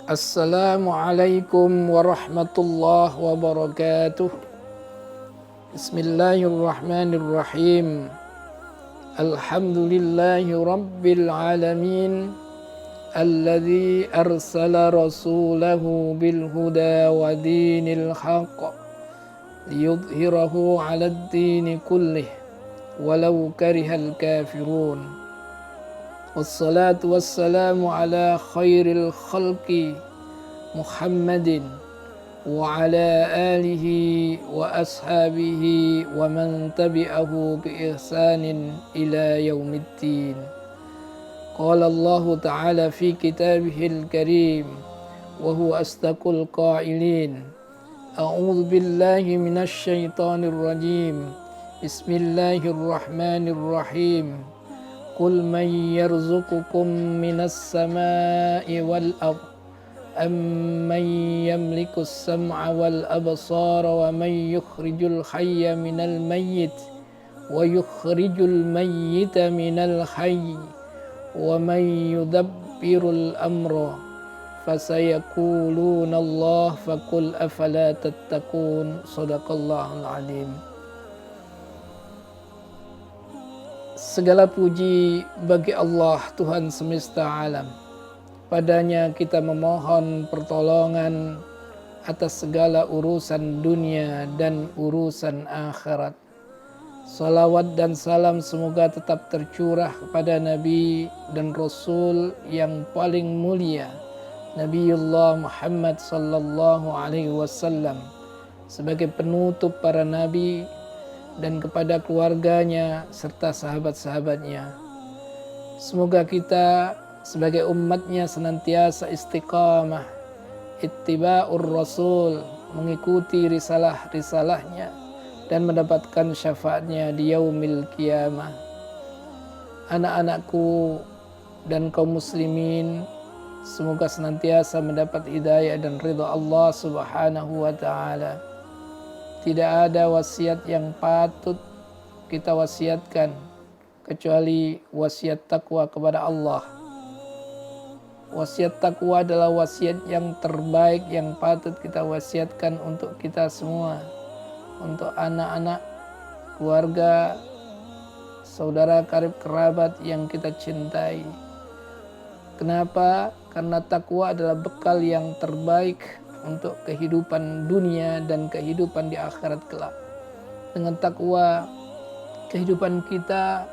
Assalamualaikum warahmatullahi wabarakatuh. Bismillahirrahmanirrahim. Alhamdulillahi rabbil alamin. Alladzi arsala rasulahu bil huda wa dinil haqq liyudhhirahu 'alad dini kullih walau karihal kafirun. Wassalatu wassalamu ala khairil khalqi Muhammadin wa ala alihi wa ashabihi wa man tabi'ahu bi ihsanin ila yaumiddin. Qala Allah ta'ala fi kitabihil karim wa huwa asdaqul qailin. A'udzu billahi minasy syaithanir rajim. Bismillahirrahmanirrahim. Qul man yarzuqukum minas sama'i wal ardh amman yamliku as-sam'a wal absara wa man yukhrijul hayya minal mayyit wa yukhrijul mayyita minal hayy wa man yudabbirul amra fasayaquluna Allah faqul afala tattaqun. Shadaqallahul alim. Segala puji bagi Allah, Tuhan semesta alam. Padanya kita memohon pertolongan atas segala urusan dunia dan urusan akhirat. Salawat dan salam semoga tetap tercurah kepada Nabi dan Rasul yang paling mulia, Nabiullah Muhammad sallallahu alaihi wasallam, sebagai penutup para nabi, dan kepada keluarganya serta sahabat-sahabatnya. Semoga kita sebagai umatnya senantiasa istiqamah, ittiba'ur rasul, mengikuti risalah-risalahnya dan mendapatkan syafaatnya di yaumil qiyamah. Anak-anakku dan kaum muslimin, semoga senantiasa mendapat hidayah dan ridha Allah subhanahu wa ta'ala. Tidak ada wasiat yang patut kita wasiatkan kecuali wasiat takwa kepada Allah. Wasiat takwa adalah wasiat yang terbaik yang patut kita wasiatkan untuk kita semua, untuk anak-anak, keluarga, saudara karib kerabat yang kita cintai. Kenapa? Karena takwa adalah bekal yang terbaik untuk kehidupan dunia dan kehidupan di akhirat kelak. Dengan takwa, kehidupan kita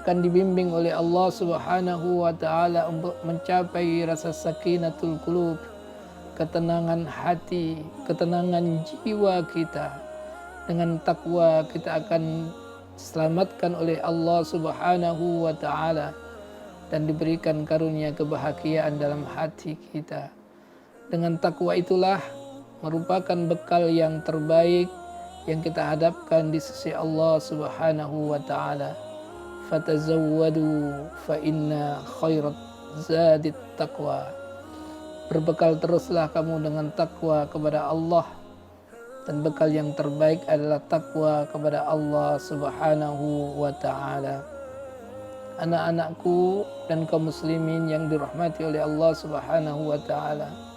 akan dibimbing oleh Allah subhanahu wa ta'ala untuk mencapai rasa sakinatul qulub, ketenangan hati, ketenangan jiwa kita. Dengan takwa kita akan diselamatkan oleh Allah subhanahu wa ta'ala dan diberikan karunia kebahagiaan dalam hati kita. Dengan takwa itulah merupakan bekal yang terbaik yang kita hadapkan di sisi Allah subhanahu wa ta'ala. Fatazawwadu fa inna khairat zadit taqwa. Berbekal teruslah kamu dengan takwa kepada Allah, dan bekal yang terbaik adalah takwa kepada Allah subhanahu wa ta'ala. Anak-anakku dan kaum muslimin yang dirahmati oleh Allah subhanahu wa ta'ala,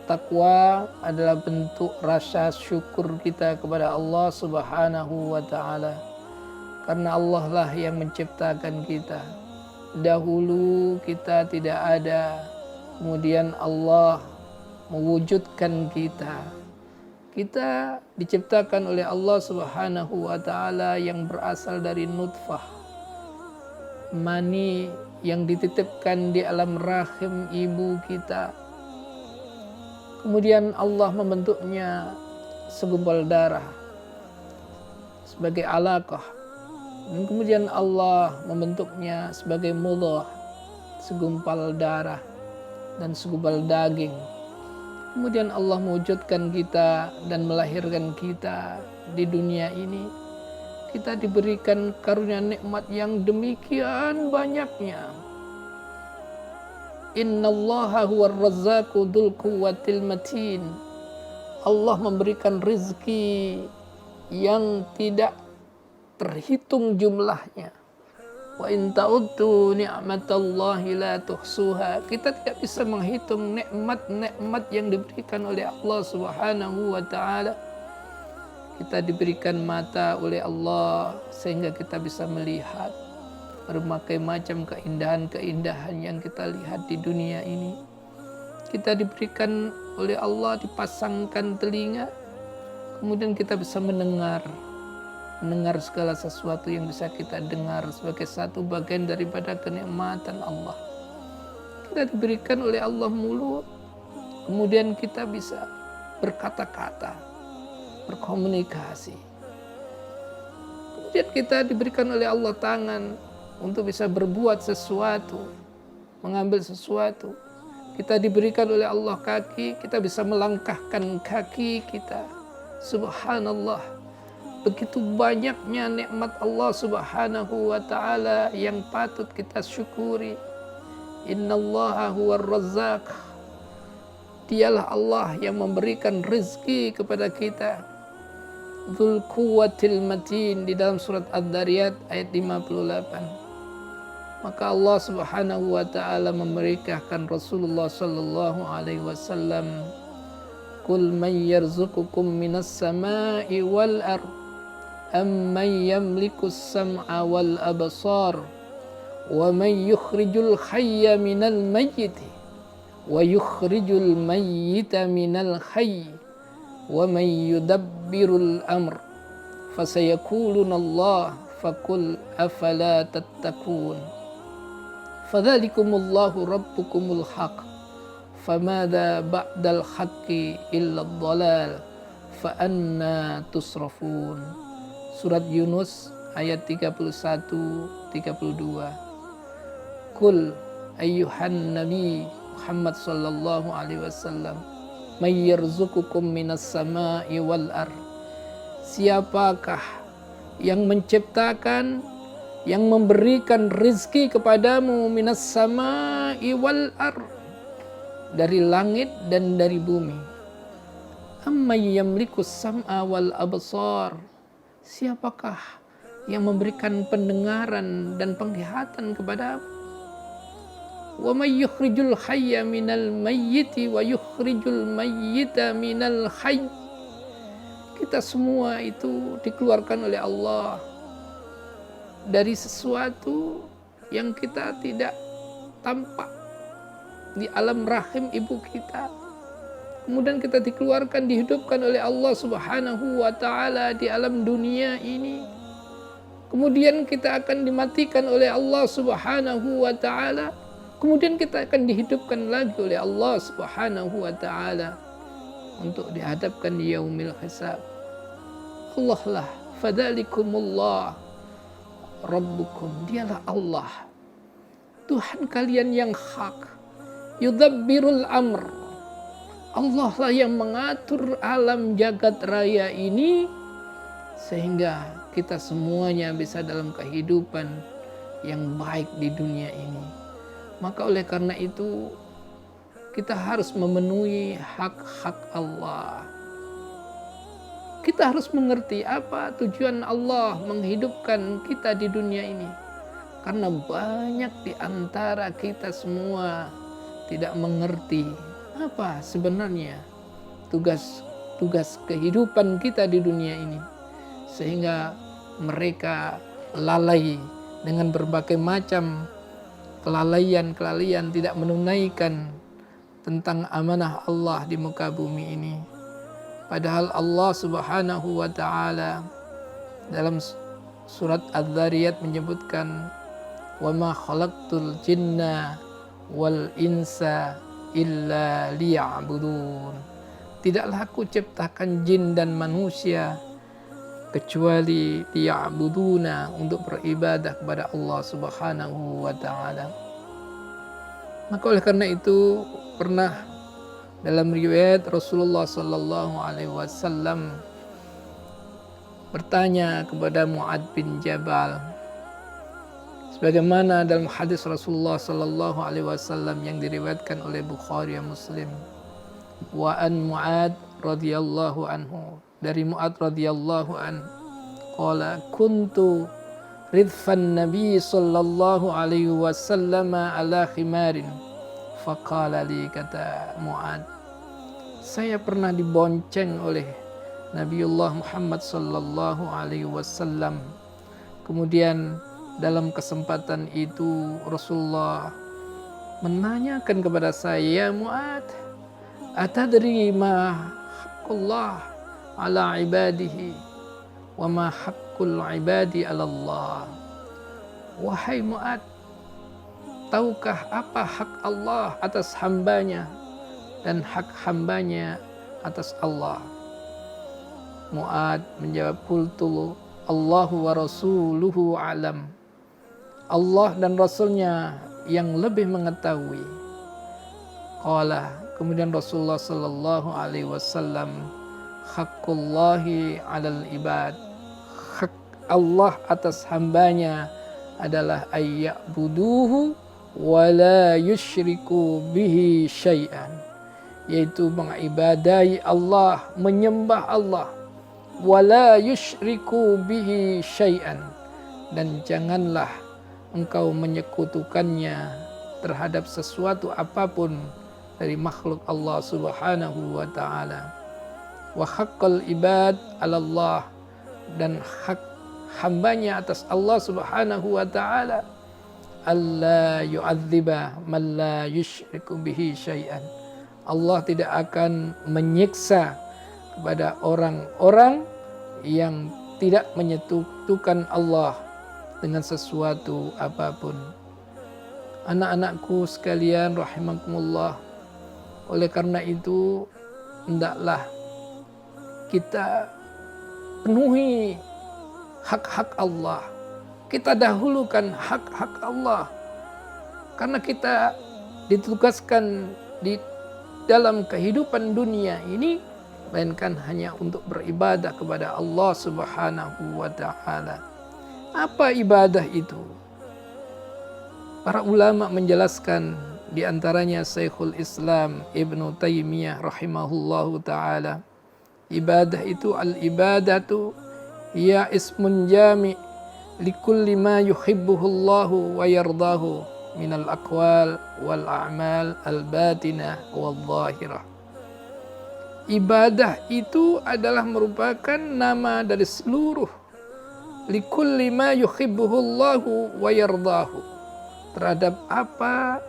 takwa adalah bentuk rasa syukur kita kepada Allah subhanahu wa ta'ala. Karena Allah lah yang menciptakan kita. Dahulu kita tidak ada, kemudian Allah mewujudkan kita. Kita diciptakan oleh Allah subhanahu wa ta'ala yang berasal dari nutfah, mani yang dititipkan di alam rahim ibu kita. Kemudian Allah membentuknya segumpal darah sebagai alaqah, dan kemudian Allah membentuknya sebagai mudghah, segumpal darah dan segumpal daging. Kemudian Allah mewujudkan kita dan melahirkan kita di dunia ini. Kita diberikan karunia nikmat yang demikian banyaknya. Innallaha huwar razzaqu dzul quwwatil matin. Allah memberikan rizki yang tidak terhitung jumlahnya. Wa in ta'uddu ni'matallahi la tuhsuha. Kita tidak bisa menghitung nikmat-nikmat yang diberikan oleh Allah Subhanahu wa taala. Kita diberikan mata oleh Allah sehingga kita bisa melihat berbagai macam keindahan-keindahan yang kita lihat di dunia ini. Kita diberikan oleh Allah, dipasangkan telinga, kemudian kita bisa mendengar segala sesuatu yang bisa kita dengar sebagai satu bagian daripada kenikmatan Allah. Kita diberikan oleh Allah mulut, kemudian kita bisa berkata-kata, berkomunikasi. Kemudian kita diberikan oleh Allah tangan untuk bisa berbuat sesuatu, mengambil sesuatu. Kita diberikan oleh Allah kaki, kita bisa melangkahkan kaki kita. Subhanallah, begitu banyaknya nikmat Allah Subhanahu wa taala yang patut kita syukuri. Innallaha huwar razzaq. Dialah Allah yang memberikan rezeki kepada kita. Dzul quwwatil matin di dalam surat Ad-Dariyat ayat 58. Maka Allah Subhanahu wa taala memerintahkan Rasulullah sallallahu alaihi wasallam, "Qul man yarzuqukum minas sama'i wal ard amman yamlikus sam'a wal absar wa man yukhrijul hayya minal mayyiti wa yukhrijul mayyita minal hayy wa man yudabbirul amr fasayaquluna Allah faqul afala tattaqun." Fadzalikumullahu rabbukumul haq famada ba'dal haqqi illa dhalal fa anna tusrafun. Surat Yunus ayat 31-32. Qul ayyuhan nabi Muhammad sallallahu alaihi wasallam, may yarzuqukum minas sama'i wal ard. Siapakah yang menciptakan, yang memberikan rizki kepadamu minas sama'i wal ard, dari langit dan dari bumi. Amman yamlikus sam'a wal absar. Siapakah yang memberikan pendengaran dan penglihatan kepadamu? Wa may yukhrijul hayya minal mayyiti wa yukhrijul mayyita minal hayy. Kita semua itu dikeluarkan oleh Allah dari sesuatu yang kita tidak tampak di alam rahim ibu kita. Kemudian kita dikeluarkan, dihidupkan oleh Allah Subhanahu wa taala di alam dunia ini. Kemudian kita akan dimatikan oleh Allah Subhanahu wa taala. Kemudian kita akan dihidupkan lagi oleh Allah Subhanahu wa taala untuk dihadapkan di yaumil hisab. Allah lah, fadzalikumullah rabbukum. Dialah Allah, Tuhan kalian yang hak. Yudabbirul amr. Allah lah yang mengatur alam jagat raya ini sehingga kita semuanya bisa dalam kehidupan yang baik di dunia ini. Maka oleh karena itu kita harus memenuhi hak-hak Allah. Kita harus mengerti apa tujuan Allah menghidupkan kita di dunia ini. Karena banyak di antara kita semua tidak mengerti apa sebenarnya tugas kehidupan kita di dunia ini. Sehingga mereka lalai dengan berbagai macam kelalaian, tidak menunaikan tentang amanah Allah di muka bumi ini. Padahal Allah Subhanahu wa taala dalam surat Adz-Dzariyat menyebutkan, "Wa ma khalaqtul jinna wal insa illa liya'budun." Tidaklah aku ciptakan jin dan manusia kecuali liya'buduna, untuk beribadah kepada Allah Subhanahu wa taala. Maka oleh karena itu pernah dalam riwayat Rasulullah sallallahu alaihi wasallam bertanya kepada Mu'adz bin Jabal, sebagaimana dalam hadis Rasulullah sallallahu alaihi wasallam yang diriwayatkan oleh Bukhari dan Muslim. Wa an Mu'adz radhiyallahu anhu, dari Mu'adz radhiyallahu anhu, qala kuntu ridfan Nabi sallallahu alaihi wasallam ala khimarin. Faqala li, kata Mu'ad, saya pernah dibonceng oleh Nabiullah Muhammad sallallahu alaihi wasallam. Kemudian dalam kesempatan itu Rasulullah menanyakan kepada saya, Mu'ad, atadri ma haqqullah ala ibadihi wa ma haqqul ibadi ala Allah. Wahai Mu'ad, tahukah apa hak Allah atas hambanya dan hak hambanya atas Allah? Mu'ad menjawab, qultu Allahu wa rasuluhu alam. Allah dan Rasulnya yang lebih mengetahui. Qala, kemudian Rasulullah sallallahu alaihi wasallam, haqqullahi 'alal ibad. Hak Allah atas hambanya adalah ayya'buduhu wa la yusyriku bihi syai'an, yaitu mengibadahi Allah, menyembah Allah, wa la yusyriku bihi syai'an, dan janganlah engkau menyekutukannya terhadap sesuatu apapun dari makhluk Allah subhanahu wa ta'ala. Wa haqqal ibad 'ala Allah, dan hak hambanya atas Allah subhanahu wa ta'ala, alla yu'adziba man la yusyriku bihi syai'an. Allah tidak akan menyiksa kepada orang-orang yang tidak menyekutukan Allah dengan sesuatu apapun. Anak-anakku sekalian rahimakumullah, oleh karena itu hendaklah kita penuhi hak-hak Allah. Kita dahulukan hak-hak Allah, karena kita ditugaskan di dalam kehidupan dunia ini melainkan hanya untuk beribadah kepada Allah subhanahu wa ta'ala. Apa ibadah itu? Para ulama menjelaskan, di antaranya Syekhul Islam Ibnu Taimiyah rahimahullahu ta'ala, ibadah itu al-ibadatu ya ismun jami' likulli ma yuhibbuhullahu wa yardahu minal aqwal wal a'mal al-batinah wal zahirah. Ibadah itu adalah merupakan nama dari seluruh likulli ma yuhibbuhullahu wa yardahu, terhadap apa,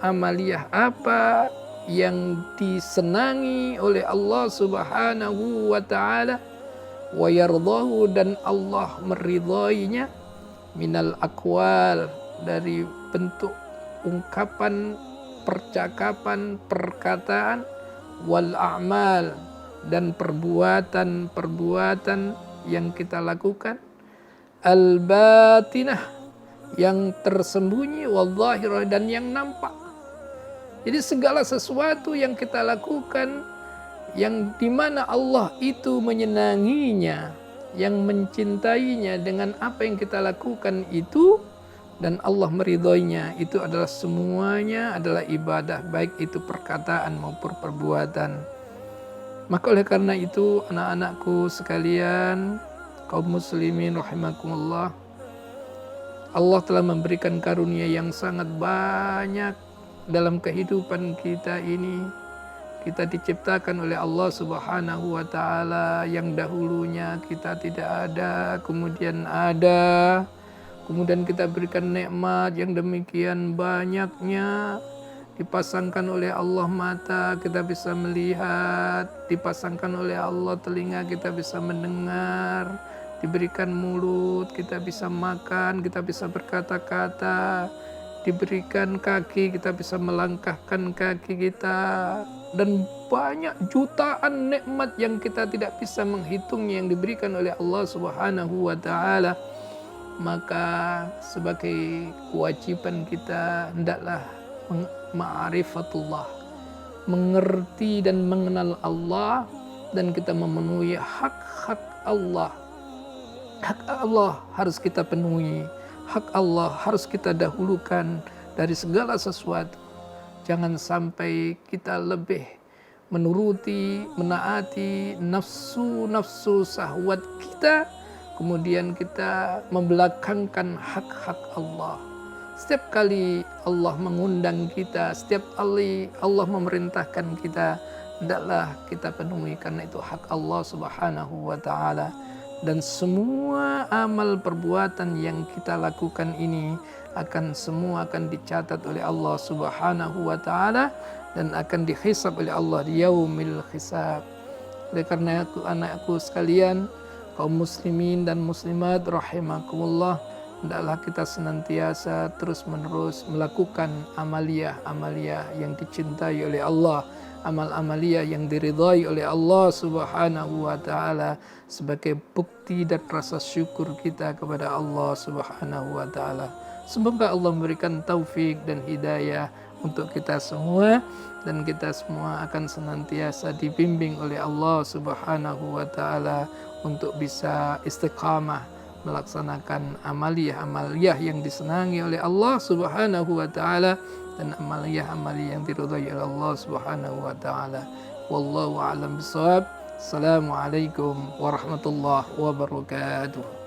amaliyah apa yang disenangi oleh Allah subhanahu wa ta'ala, wa yardahu, dan Allah meridainya, minal aqwal, dari bentuk ungkapan, percakapan, perkataan, wal a'mal, dan perbuatan-perbuatan yang kita lakukan, al batinah, yang tersembunyi, wal zahirah, dan yang nampak. Jadi segala sesuatu yang kita lakukan yang dimana Allah itu menyenanginya, yang mencintainya dengan apa yang kita lakukan itu, dan Allah meridhoinya, itu adalah semuanya adalah ibadah, baik itu perkataan maupun perbuatan. Maka oleh karena itu anak-anakku sekalian, kaum muslimin rahimakumullah, Allah telah memberikan karunia yang sangat banyak dalam kehidupan kita ini. Kita diciptakan oleh Allah subhanahu wa ta'ala, yang dahulunya kita tidak ada, kemudian ada. Kemudian kita berikan nikmat yang demikian banyaknya. Dipasangkan oleh Allah mata, kita bisa melihat. Dipasangkan oleh Allah telinga, kita bisa mendengar. Diberikan mulut, kita bisa makan, kita bisa berkata-kata. Diberikan kaki, kita bisa melangkahkan kaki kita. Dan banyak jutaan nikmat yang kita tidak bisa menghitungnya yang diberikan oleh Allah subhanahu wa ta'ala. Maka sebagai kewajiban kita hendaklah ma'rifatullah, mengerti dan mengenal Allah, dan kita memenuhi hak-hak Allah. Hak Allah harus kita penuhi, hak Allah harus kita dahulukan dari segala sesuatu. Jangan sampai kita lebih menuruti, menaati nafsu-nafsu syahwat kita kemudian kita membelakangkan hak-hak Allah. Setiap kali Allah mengundang kita, setiap kali Allah memerintahkan kita, hendaklah kita penuhi, karena itu hak Allah Subhanahu wa taala. Dan semua amal perbuatan yang kita lakukan ini semua akan dicatat oleh Allah Subhanahu wa taala dan akan dihisab oleh Allah di yaumil hisab. Oleh karena itu anakku sekalian, kaum muslimin dan muslimat rahimakumullah, hendaklah kita senantiasa terus-menerus melakukan amaliyah yang dicintai oleh Allah, amal-amaliyah yang diridhai oleh Allah Subhanahu wa taala sebagai bukti dan rasa syukur kita kepada Allah Subhanahu wa taala. Semoga Allah memberikan taufik dan hidayah untuk kita semua, dan kita semua akan senantiasa dibimbing oleh Allah Subhanahu wa taala untuk bisa istiqamah melaksanakan amaliyah yang disenangi oleh Allah Subhanahu wa taala dan amaliyah yang diridhai oleh Allah Subhanahu wa taala. Wallahu a'lam bishawab. Assalamualaikum warahmatullahi wabarakatuh.